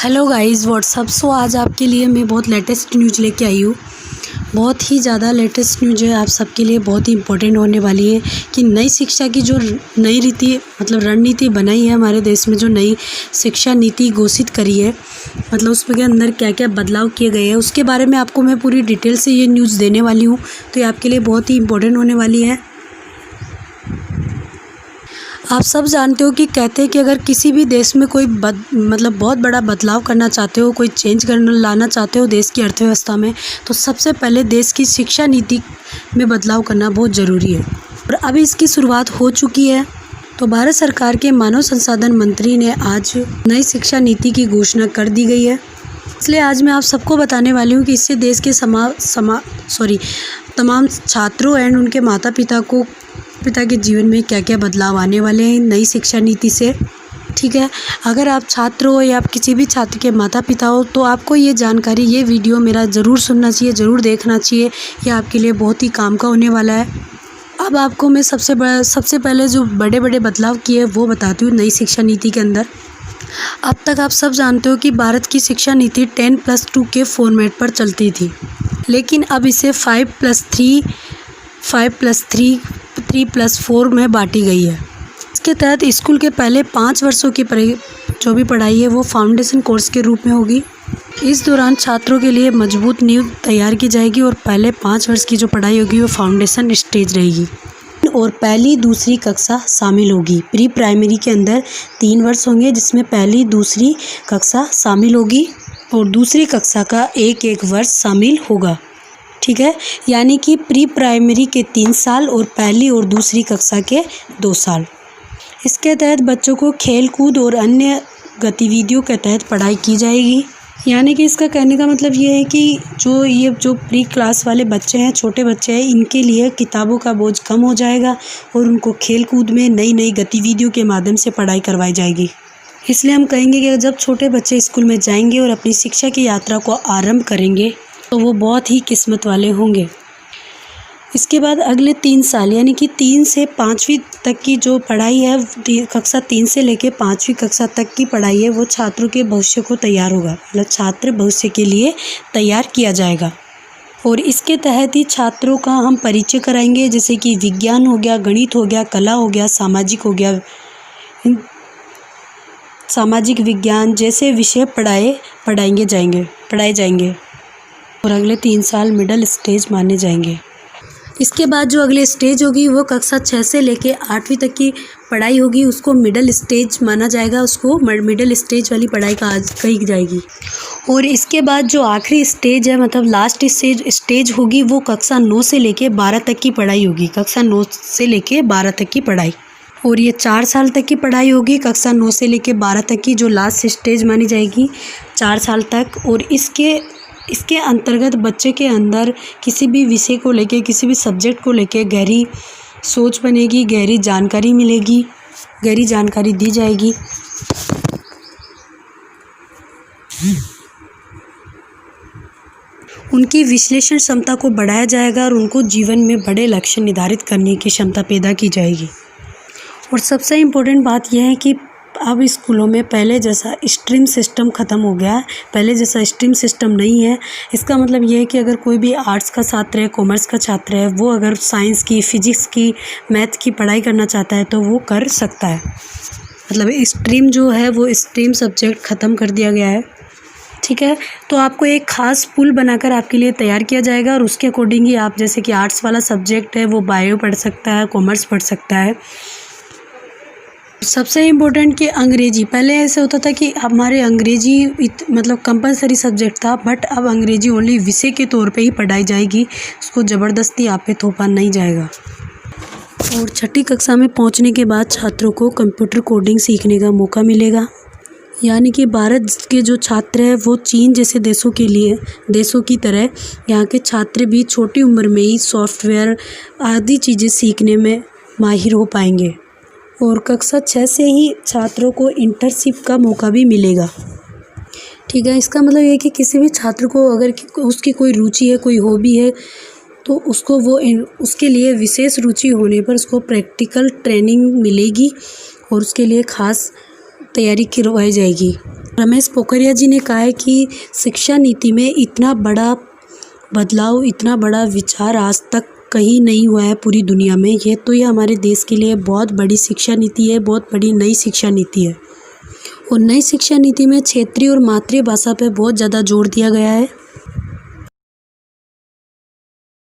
Hello guys what's up. सो आज आपके लिए मैं बहुत लेटेस्ट न्यूज़ लेके आई हूँ। बहुत ही ज़्यादा लेटेस्ट न्यूज़ है, आप सबके लिए बहुत ही इम्पोर्टेंट होने वाली है कि नई शिक्षा की जो नई रीति रणनीति बनाई है हमारे देश में, जो नई शिक्षा नीति घोषित करी है, उसके अंदर क्या क्या बदलाव किए गए हैं उसके बारे में आपको मैं पूरी डिटेल से ये न्यूज़ देने वाली हूँ। तो ये आपके लिए बहुत ही इम्पोर्टेंट होने वाली है। आप सब जानते हो कि कहते हैं कि अगर किसी भी देश में कोई बहुत बड़ा बदलाव करना चाहते हो, कोई चेंज करना लाना चाहते हो देश की अर्थव्यवस्था में, तो सबसे पहले देश की शिक्षा नीति में बदलाव करना बहुत ज़रूरी है। और अभी इसकी शुरुआत हो चुकी है। तो भारत सरकार के मानव संसाधन मंत्री ने आज नई शिक्षा नीति की घोषणा कर दी गई है। इसलिए आज मैं आप सबको बताने वाली हूँ कि इससे देश के तमाम छात्रों एंड उनके माता पिता के जीवन में क्या क्या बदलाव आने वाले हैं नई शिक्षा नीति से। ठीक है, अगर आप छात्र हो या आप किसी भी छात्र के माता पिता हो तो आपको ये जानकारी, ये वीडियो मेरा ज़रूर सुनना चाहिए, ज़रूर देखना चाहिए। ये आपके लिए बहुत ही काम का होने वाला है। अब आपको मैं सबसे पहले जो बड़े बड़े बदलाव किए वो बताती हूँ नई शिक्षा नीति के अंदर। अब तक आप सब जानते हो कि भारत की शिक्षा नीति 10+2 के फॉर्मेट पर चलती थी, लेकिन अब इसे 5+3, 3+4 में बांटी गई है। इसके तहत स्कूल के पहले 5 वर्षों की जो भी पढ़ाई है वो फाउंडेशन कोर्स के रूप में होगी। इस दौरान छात्रों के लिए मजबूत नींव तैयार की जाएगी और पहले 5 वर्ष की जो पढ़ाई होगी वो फाउंडेशन स्टेज रहेगी और पहली दूसरी कक्षा शामिल होगी। प्री प्राइमरी के अंदर 3 वर्ष होंगे जिसमें पहली दूसरी कक्षा शामिल होगी और दूसरी कक्षा का एक वर्ष शामिल होगा। ठीक है, यानी कि प्री प्राइमरी के 3 साल और पहली और दूसरी कक्षा के 2 साल। इसके तहत बच्चों को खेल कूद और अन्य गतिविधियों के तहत पढ़ाई की जाएगी। यानी कि इसका कहने का मतलब ये है कि जो प्री क्लास वाले बच्चे हैं, छोटे बच्चे हैं, इनके लिए किताबों का बोझ कम हो जाएगा और उनको खेल कूद में नई गतिविधियों के माध्यम से पढ़ाई करवाई जाएगी। इसलिए हम कहेंगे कि जब छोटे बच्चे स्कूल में जाएंगे और अपनी शिक्षा की यात्रा को आरंभ करेंगे तो वो बहुत ही किस्मत वाले होंगे। इसके बाद अगले 3 साल यानी कि 3 से 5वीं तक की जो पढ़ाई है, कक्षा 3 से लेकर 5वीं कक्षा तक की पढ़ाई है, वो छात्रों के भविष्य को तैयार होगा, छात्र भविष्य के लिए तैयार किया जाएगा। और इसके तहत ही छात्रों का हम परिचय कराएंगे, जैसे कि विज्ञान हो गया, गणित हो गया, कला हो गया, सामाजिक विज्ञान जैसे विषय पढ़ाए जाएंगे और अगले 3 साल मिडिल स्टेज माने जाएंगे। इसके बाद जो अगले स्टेज होगी वो कक्षा 6 से लेके 8वीं तक की पढ़ाई होगी, उसको मिडिल स्टेज माना जाएगा, उसको मिडिल स्टेज वाली पढ़ाई कही जाएगी। और इसके बाद जो आखिरी स्टेज है, लास्ट स्टेज होगी, वो कक्षा 9 से लेके 12 तक की पढ़ाई होगी, कक्षा 9 से लेके 12 तक की पढ़ाई। और ये 4 साल तक की पढ़ाई होगी, कक्षा 9 से लेके 12 तक की, जो लास्ट स्टेज मानी जाएगी 4 साल तक। और इसके अंतर्गत बच्चे के अंदर किसी भी विषय को लेके, किसी भी सब्जेक्ट को लेके गहरी सोच बनेगी, गहरी जानकारी मिलेगी, गहरी जानकारी दी जाएगी। उनकी विश्लेषण क्षमता को बढ़ाया जाएगा और उनको जीवन में बड़े लक्ष्य निर्धारित करने की क्षमता पैदा की जाएगी। और सबसे इम्पोर्टेंट बात यह है कि अब स्कूलों में पहले जैसा स्ट्रीम सिस्टम ख़त्म हो गया है, पहले जैसा स्ट्रीम सिस्टम नहीं है। इसका मतलब ये है कि अगर कोई भी आर्ट्स का छात्र है, कॉमर्स का छात्र है, वो अगर साइंस की, फिजिक्स की, मैथ की पढ़ाई करना चाहता है तो वो कर सकता है। स्ट्रीम जो है वो स्ट्रीम सब्जेक्ट ख़त्म कर दिया गया है। ठीक है, तो आपको एक ख़ास पूल बनाकर आपके लिए तैयार किया जाएगा और उसके अकॉर्डिंग ही आप, जैसे कि आर्ट्स वाला सब्जेक्ट है वो बायो पढ़ सकता है, कॉमर्स पढ़ सकता है। सबसे इम्पोर्टेंट कि अंग्रेजी, पहले ऐसे होता था कि हमारे अंग्रेजी कंपलसरी सब्जेक्ट था, बट अब अंग्रेजी ओनली विषय के तौर पे ही पढ़ाई जाएगी, उसको ज़बरदस्ती आप पे थोपा नहीं जाएगा। और 6ठी कक्षा में पहुंचने के बाद छात्रों को कंप्यूटर कोडिंग सीखने का मौका मिलेगा। यानी कि भारत के जो छात्र हैं वो चीन जैसे देशों की तरह यहाँ के छात्र भी छोटी उम्र में ही सॉफ्टवेयर आदि चीज़ें सीखने में माहिर हो पाएंगे। और कक्षा 6 से ही छात्रों को इंटर्नशिप का मौका भी मिलेगा। ठीक है, इसका मतलब ये है कि किसी भी छात्र को अगर उसकी कोई रुचि है, कोई हॉबी है, तो उसके लिए विशेष रुचि होने पर उसको प्रैक्टिकल ट्रेनिंग मिलेगी और उसके लिए ख़ास तैयारी करवाई जाएगी। रमेश पोखरिया जी ने कहा है कि शिक्षा नीति में इतना बड़ा बदलाव, इतना बड़ा विचार आज तक कहीं नहीं हुआ है पूरी दुनिया में। ये हमारे देश के लिए बहुत बड़ी शिक्षा नीति है, बहुत बड़ी नई शिक्षा नीति है। और नई शिक्षा नीति में क्षेत्रीय और मातृभाषा पे बहुत ज़्यादा जोर दिया गया है।